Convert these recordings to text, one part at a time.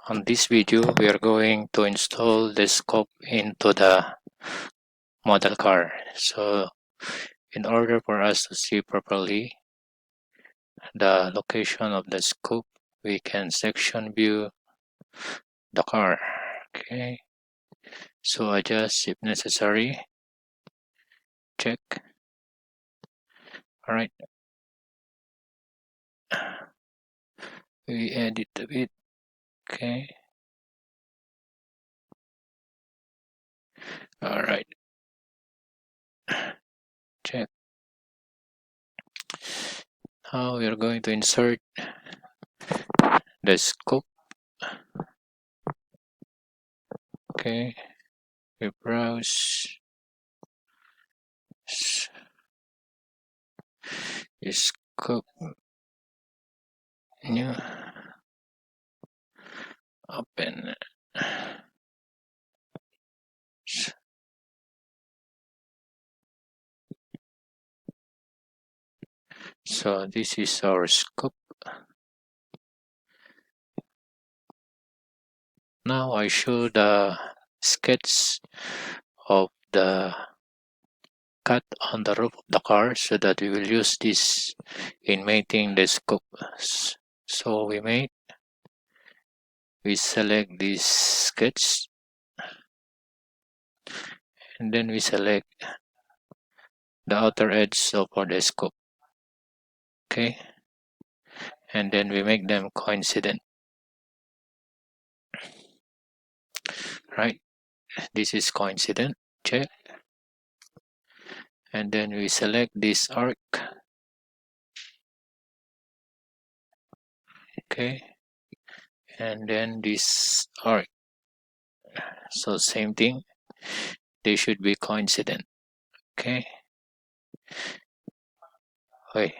On this video, we are going to install the scope into the model car. So in order for us to see properly the location of the scope, we can section view the car. Okay, so adjust if necessary. Check. All right, we edit a bit. Okay, all right, check. Now we are going to insert the scope. Okay, we browse scope new, open. So this is our scope. Now I show the sketch of the cut on the roof of the car so that we will use this in mating the scope. So we select this sketch and then we select the outer edge of the scope. Okay, and then we make them coincident. Right, this is coincident. Check. And then we select this arc. Okay, and then this arc. So same thing, they should be coincident. Okay, wait,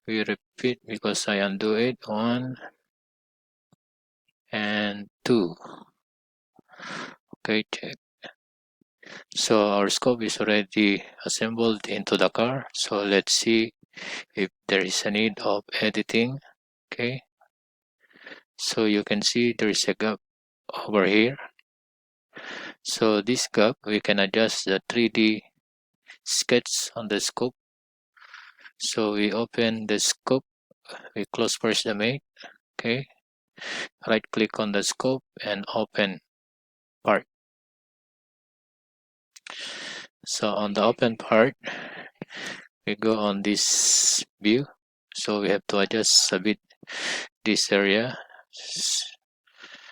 we repeat because I undo it. 1 and 2. Okay, check. So our scope is already assembled into the car. So let's see if there is a need of editing. Okay, so you can see there is a gap over here. So this gap, we can adjust the 3D sketch on the scope. So we open the scope, we close first the mate. Okay, right click on the scope and open part. So on the open part, we go on this view. So we have to adjust a bit this area.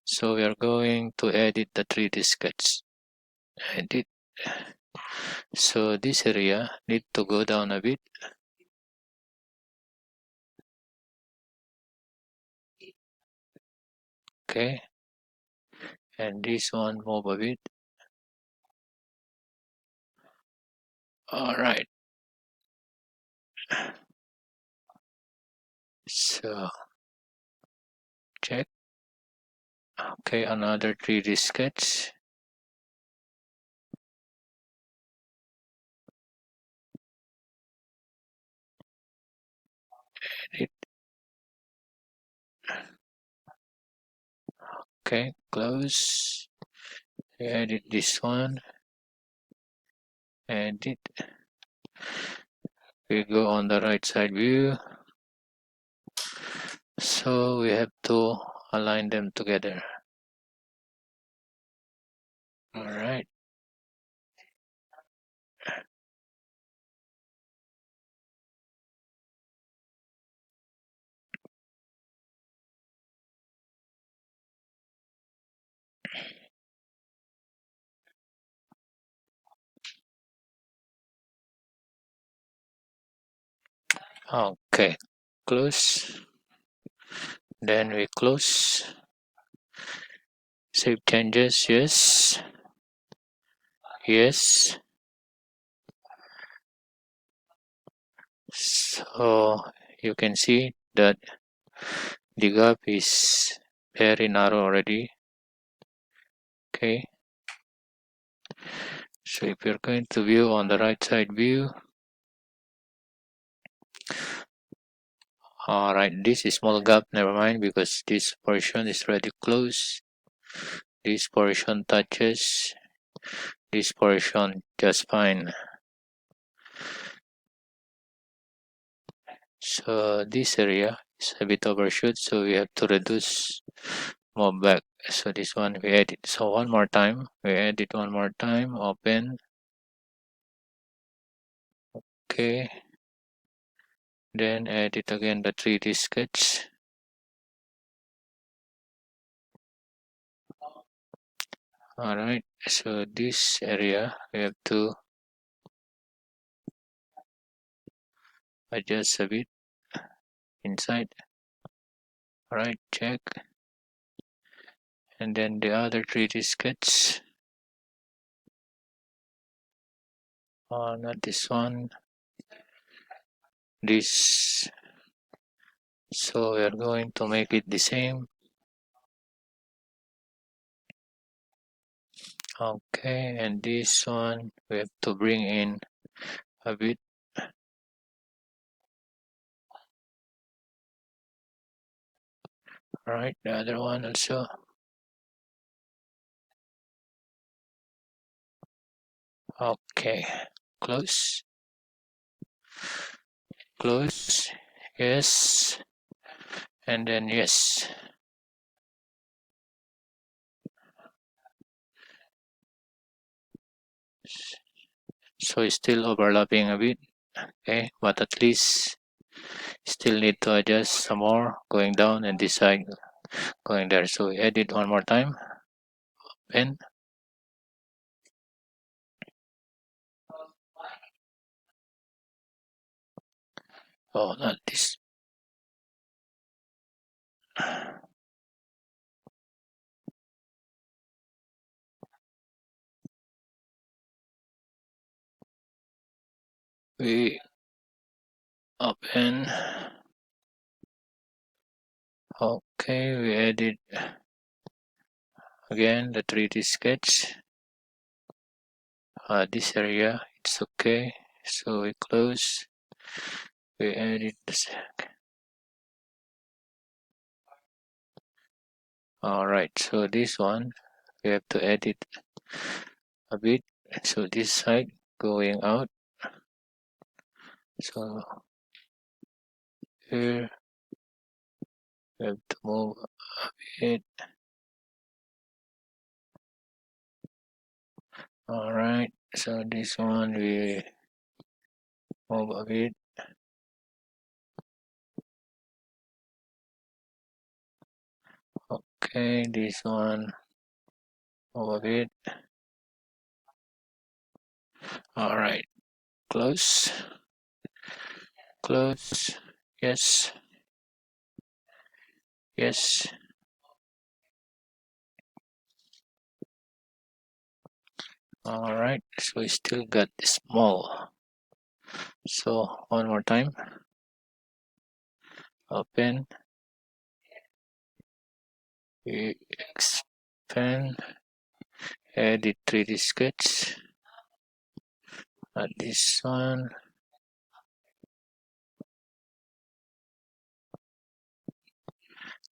So we are going to edit the 3D sketch. Edit. So this area need to go down a bit. Okay. And this one move a bit. All right. So check. Okay, another 3D sketch. Edit. Okay, close. Edit this one. Edit. We go on the right side view. So we have to align them together. All right. Okay, close. Then we close. Save changes. Yes. Yes. So you can see that the gap is very narrow already. Okay. So if you're going to view on the right side view, Alright, this is small gap, never mind, because this portion is already closed. This portion touches this portion just fine. So this area is a bit overshoot, so we have to reduce more back. So this one we edit. So one more time, we edit one more time, open. Okay. Then edit again the 3D sketch. Alright, so this area we have to adjust a bit inside. Alright, check. And then the other 3D sketch. Not this one. This. So we are going to make it the same. Okay, and this one we have to bring in a bit. Alright, the other one also. Okay, close. Close. Yes. And then yes. So it's still overlapping a bit. Okay, but at least still need to adjust some more, going down and this side going there. So we edit one more time. Pen. Oh, not this. We open. Okay, we edit again the 3D sketch. This area, it's okay. So we close. We edit the sec. Alright, so this one we have to edit a bit. So this side going out. So here we have to move a bit. Alright, so this one we move a bit. Okay, this one move a bit. Alright, close. Close. Yes. Yes. Alright, so we still got the small. So one more time. Open. We expand. Edit 3D sketch. This one.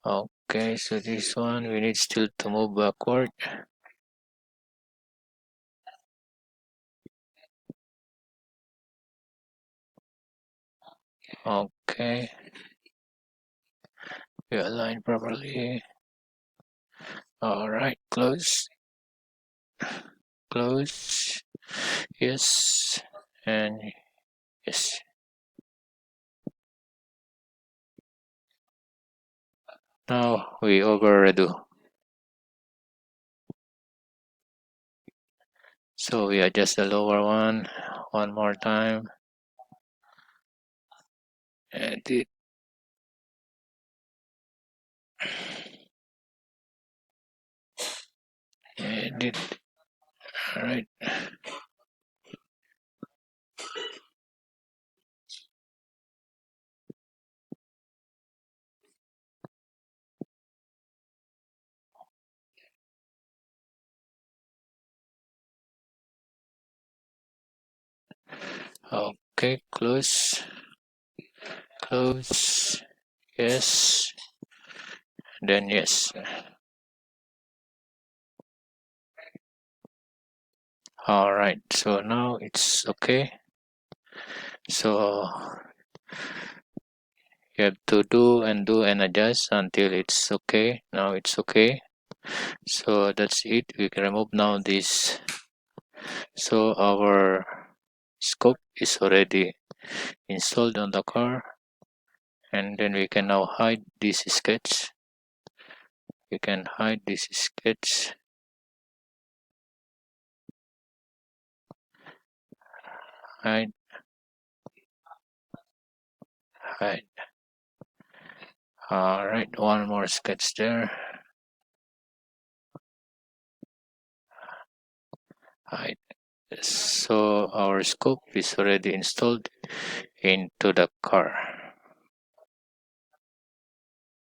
Okay, so this one we need still to move backward. Okay. We align properly. Alright, close. Close. Yes. And yes. Now we overdo. So we adjust the lower one more time. Edit. Edit. Alright. Okay, close. Close. Yes, then yes. All right, so now it's okay. So you have to do and adjust until it's okay. Now it's okay. So that's it. We can remove now this. So our scope is already installed on the car, and then we can now hide this sketch. We can hide this sketch. Hide, hide. All right, one more sketch there. Hide. So our scope is already installed into the car.